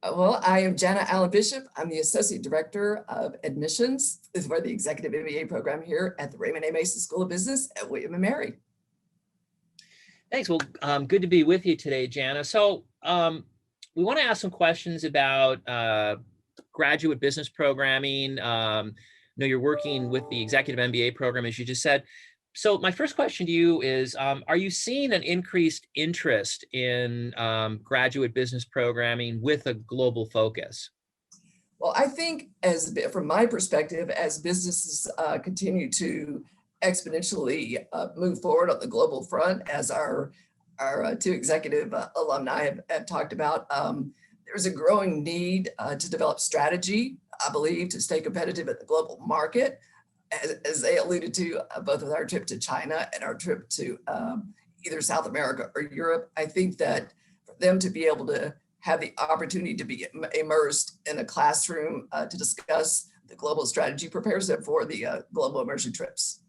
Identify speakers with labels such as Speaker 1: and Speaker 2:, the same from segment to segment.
Speaker 1: Well, I am Jana Allen Bishop. I'm the Associate Director of Admissions for the Executive MBA program here at the Raymond A. Mason School of Business at William and Mary.
Speaker 2: Thanks. Well, good to be with you today, Jana. So we want to ask some questions about graduate business programming. I know you're working with the Executive MBA program, as you just said. So my first question to you is, are you seeing an increased interest in graduate business programming with a global focus?
Speaker 1: Well, I think from my perspective, as businesses continue to exponentially move forward on the global front, as our two executive alumni have talked about, there's a growing need to develop strategy, I believe, to stay competitive at the global market. As they alluded to, both with our trip to China and our trip to either South America or Europe, I think that for them to be able to have the opportunity to be immersed in a classroom to discuss the global strategy prepares them for the global immersion trips.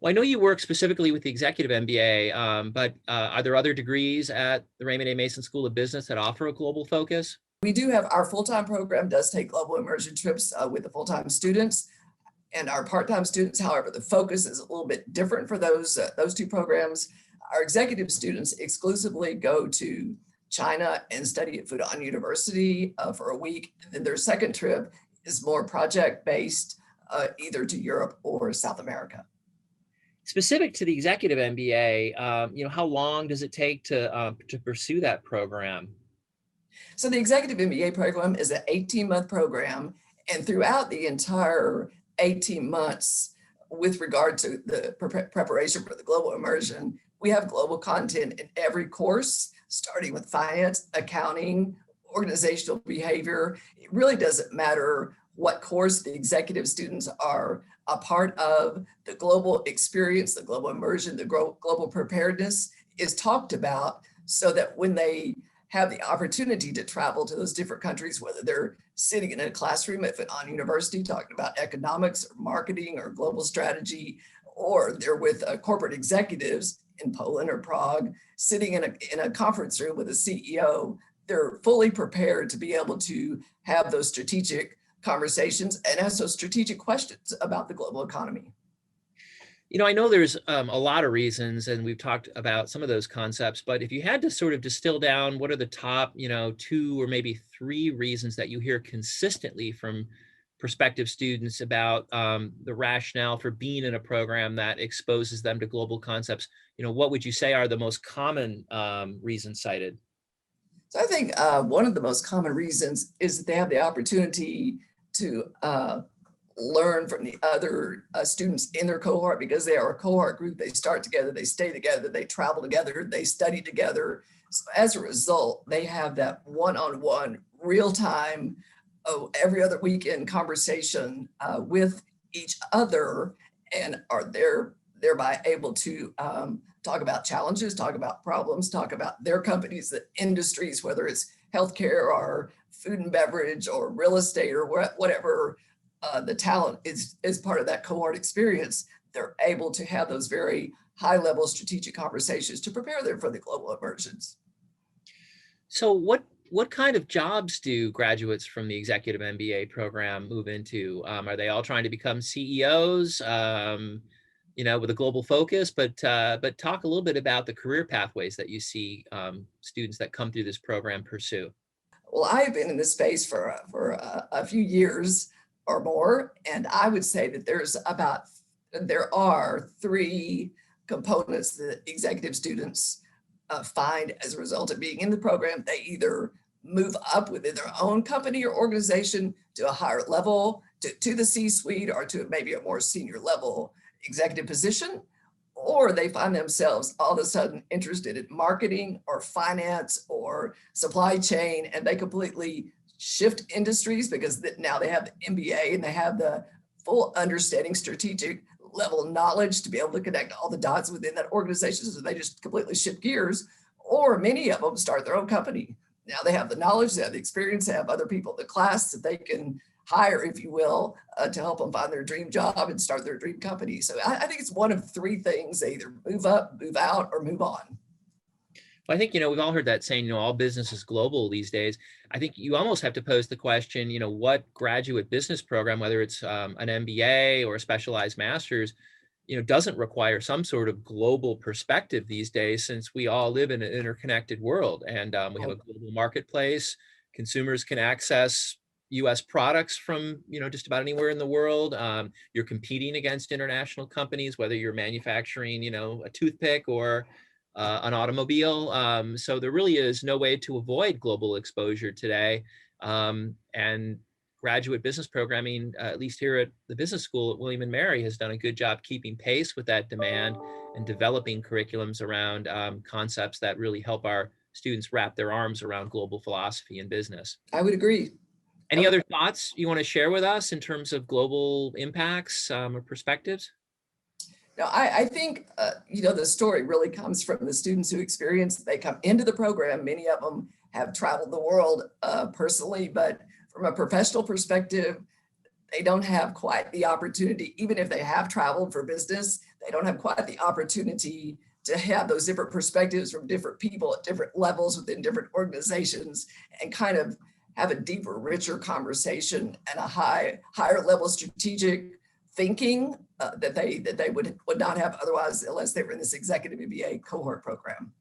Speaker 2: Well, I know you work specifically with the Executive MBA, but are there other degrees at the Raymond A. Mason School of Business that offer a global focus?
Speaker 1: We do have our full-time program does take global immersion trips with the full-time students. And our part-time students, however, the focus is a little bit different for those two programs. Our executive students exclusively go to China and study at Fudan University for a week. And then their second trip is more project-based, either to Europe or South America.
Speaker 2: Specific to the Executive MBA, how long does it take to pursue that program?
Speaker 1: So the Executive MBA program is an 18-month program, and throughout the entire 18 months, with regard to the preparation for the global immersion, we have global content in every course, starting with finance, accounting, organizational behavior. It really doesn't matter what course the executive students are a part of. The global experience, the global immersion, the global preparedness is talked about so that when they have the opportunity to travel to those different countries, whether they're sitting in a classroom at Fudan University talking about economics or marketing or global strategy, or they're with corporate executives in Poland or Prague, sitting in a conference room with a CEO, they're fully prepared to be able to have those strategic conversations and ask those strategic questions about the global economy.
Speaker 2: I know there's a lot of reasons, and we've talked about some of those concepts, but if you had to sort of distill down, what are the top, 2 or maybe 3 reasons that you hear consistently from prospective students about the rationale for being in a program that exposes them to global concepts? What would you say are the most common reasons cited?
Speaker 1: So I think one of the most common reasons is that they have the opportunity to learn from the other students in their cohort, because they are a cohort group. They start together, they stay together, they travel together, they study together. So as a result, they have that one-on-one, real-time, every other weekend conversation with each other, and are thereby able to talk about challenges, talk about problems, talk about their companies, the industries, whether it's healthcare or food and beverage or real estate or whatever the talent is part of that cohort experience. They're able to have those very high level strategic conversations to prepare them for the global immersions.
Speaker 2: So what kind of jobs do graduates from the Executive MBA program move into? Are they all trying to become CEOs, with a global focus? But talk a little bit about the career pathways that you see students that come through this program pursue.
Speaker 1: Well, I've been in this space for a few years or more, and I would say that there are 3 components that executive students find as a result of being in the program. They either move up within their own company or organization to a higher level, to the C-suite, or to maybe a more senior level executive position, or they find themselves all of a sudden interested in marketing or finance or supply chain, and they completely shift industries because now they have the MBA and they have the full understanding, strategic level knowledge to be able to connect all the dots within that organization. So they just completely shift gears, or many of them start their own company. Now they have the knowledge, they have the experience, they have other people in the class that they can hire, if you will, to help them find their dream job and start their dream company. So I think it's one of 3 things: they either move up, move out, or move on.
Speaker 2: Well, I think, we've all heard that saying, all business is global these days. I think you almost have to pose the question, what graduate business program, whether it's an MBA or a specialized master's, doesn't require some sort of global perspective these days, since we all live in an interconnected world, and we have a global marketplace. Consumers can access U.S. products from, just about anywhere in the world. You're competing against international companies, whether you're manufacturing, a toothpick or an automobile. So there really is no way to avoid global exposure today. And graduate business programming, at least here at the business school at William and Mary, has done a good job keeping pace with that demand and developing curriculums around concepts that really help our students wrap their arms around global philosophy and business.
Speaker 1: I would agree.
Speaker 2: Any other thoughts you want to share with us in terms of global impacts or perspectives?
Speaker 1: No, I think, the story really comes from the students who experience, they come into the program. Many of them have traveled the world personally, but from a professional perspective, they don't have quite the opportunity. Even if they have traveled for business, they don't have quite the opportunity to have those different perspectives from different people at different levels within different organizations, and kind of have a deeper, richer conversation and a higher level strategic thinking that they would not have otherwise, unless they were in this executive MBA cohort program.